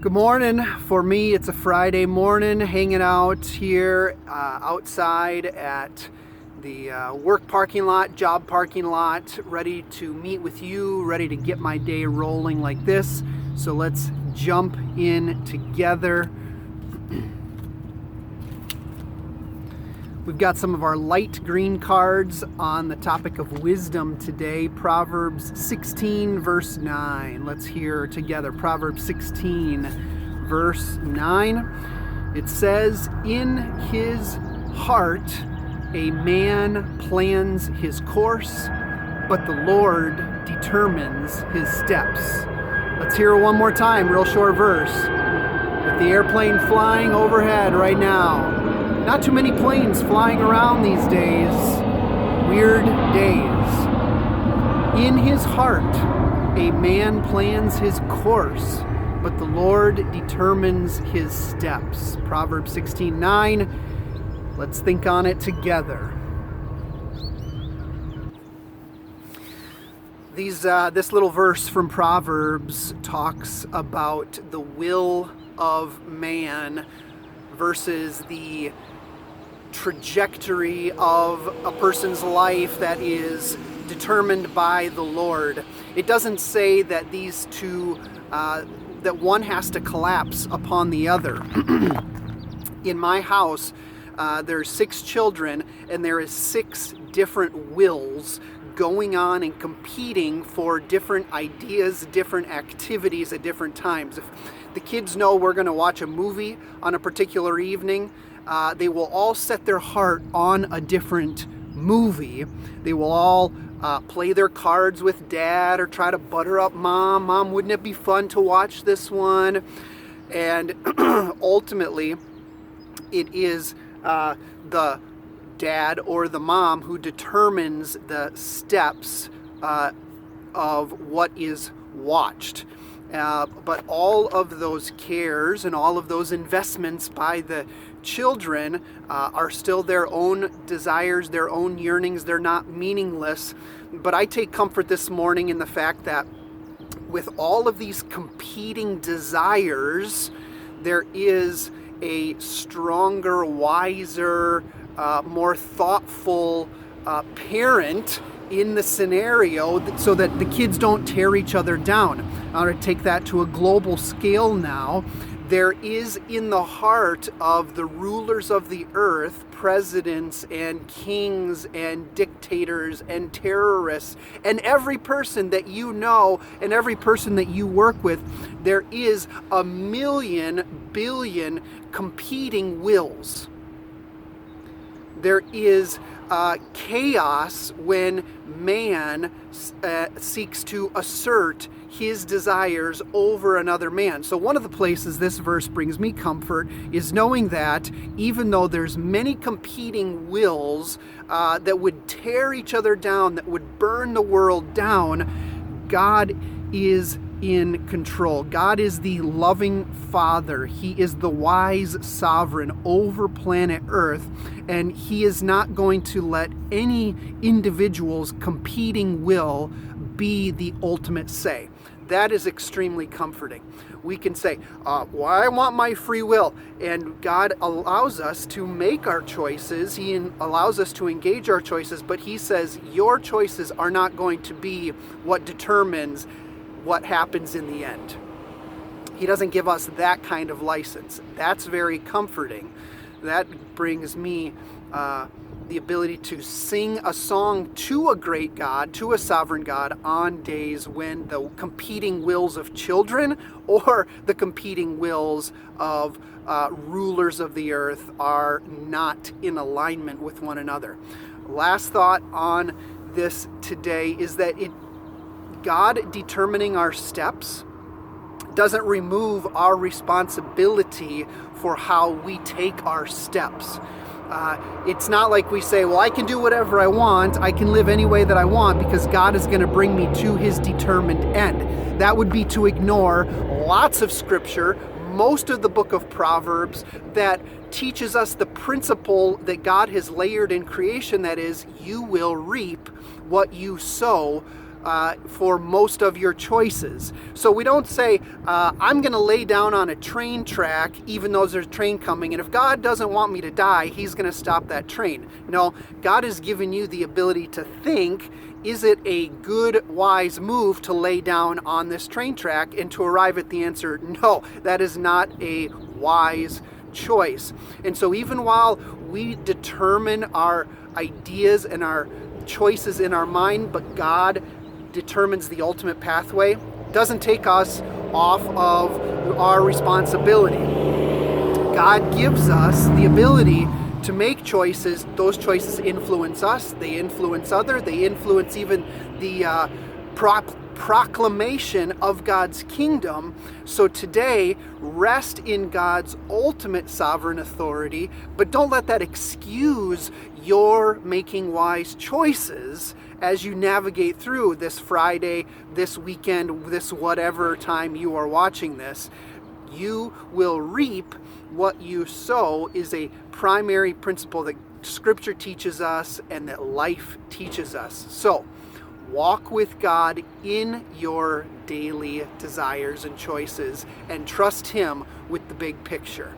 Good morning. For me, it's a Friday morning, hanging out here outside at the work parking lot, job parking lot, ready to meet with you, ready to get my day rolling like this. So let's jump in together. We've got some of our light green cards on the topic of wisdom today. Proverbs 16, verse 9. Let's hear together. Proverbs 16, verse 9. It says, "In his heart a man plans his course, but the Lord determines his steps." Let's hear it one more time, real short verse. With the airplane flying overhead right now. Not too many planes flying around these days. Weird days. In his heart, a man plans his course, but the Lord determines his steps. Proverbs 16:9. Let's think on it together. This little verse from Proverbs talks about the will of man versus the trajectory of a person's life that is determined by the Lord. It doesn't say that these two, that one has to collapse upon the other. In my house, there's 6 children, and there is 6 different wills going on and competing for different ideas, different activities at different times. If the kids know we're going to watch a movie on a particular evening, they will all set their heart on a different movie. They will all play their cards with dad or try to butter up mom. Mom, wouldn't it be fun to watch this one? And ultimately, it is the dad or the mom who determines the steps of what is watched. But all of those cares and all of those investments by the children are still their own desires, their own yearnings. They're not meaningless. But I take comfort this morning in the fact that with all of these competing desires, there is a stronger, wiser, more thoughtful parent in the scenario so that the kids don't tear each other down. I want to take that to a global scale now. There is in the heart of the rulers of the earth, presidents and kings and dictators and terrorists, and every person that you know and every person that you work with, there is 1,000,000 billion competing wills. There is chaos when man seeks to assert his desires over another man. So one of the places this verse brings me comfort is knowing that even though there's many competing wills that would tear each other down, that would burn the world down, God is in control. God is the loving Father. He is the wise sovereign over planet Earth, and He is not going to let any individual's competing will be the ultimate say. That is extremely comforting. We can say, well, I want my free will. And God allows us to make our choices. He allows us to engage our choices, but He says your choices are not going to be what determines what happens in the end. He doesn't give us that kind of license. That's very comforting. That brings me the ability to sing a song to a great God, to a sovereign God, on days when the competing wills of children or the competing wills of rulers of the earth are not in alignment with one another. Last thought on this today is that God determining our steps doesn't remove our responsibility for how we take our steps. It's not like we say, well, I can do whatever I want, I can live any way that I want because God is going to bring me to His determined end. That would be to ignore lots of scripture, most of the book of Proverbs, that teaches us the principle that God has layered in creation, that is, you will reap what you sow for most of your choices. So we don't say, I'm going to lay down on a train track even though there's a train coming, and if God doesn't want me to die, he's going to stop that train. No, God has given you the ability to think, is it a good, wise move to lay down on this train track, and to arrive at the answer, no, that is not a wise choice. And so even while we determine our ideas and our choices in our mind, but God determines the ultimate pathway, doesn't take us off of our responsibility. God gives us the ability to make choices. Those choices influence us, they influence others, they influence even the proclamation of God's kingdom. So today, rest in God's ultimate sovereign authority, but don't let that excuse your making wise choices as you navigate through this Friday, this weekend, this whatever time you are watching this. You will reap what you sow is a primary principle that Scripture teaches us and that life teaches us. So, walk with God in your daily desires and choices and trust Him with the big picture.